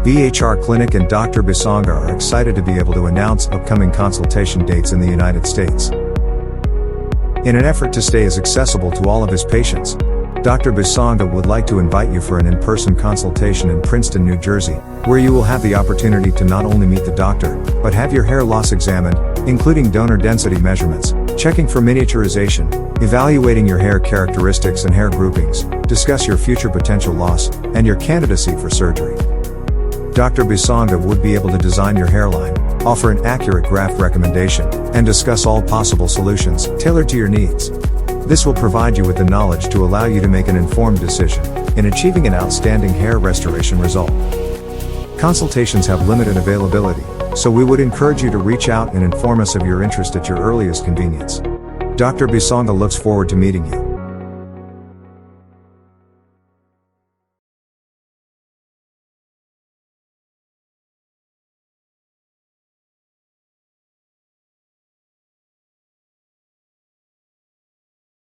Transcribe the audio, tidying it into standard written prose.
VHR Clinic and Dr. Bisanga are excited to be able to announce upcoming consultation dates in the United States. In an effort to stay as accessible to all of his patients, Dr. Bisanga would like to invite you for an in-person consultation in Princeton, New Jersey, where you will have the opportunity to not only meet the doctor, but have your hair loss examined, including donor density measurements, checking for miniaturization, evaluating your hair characteristics and hair groupings, discuss your future potential loss, and your candidacy for surgery. Dr. Bisanga would be able to design your hairline, offer an accurate graft recommendation, and discuss all possible solutions tailored to your needs. This will provide you with the knowledge to allow you to make an informed decision in achieving an outstanding hair restoration result. Consultations have limited availability, so we would encourage you to reach out and inform us of your interest at your earliest convenience. Dr. Bisanga looks forward to meeting you.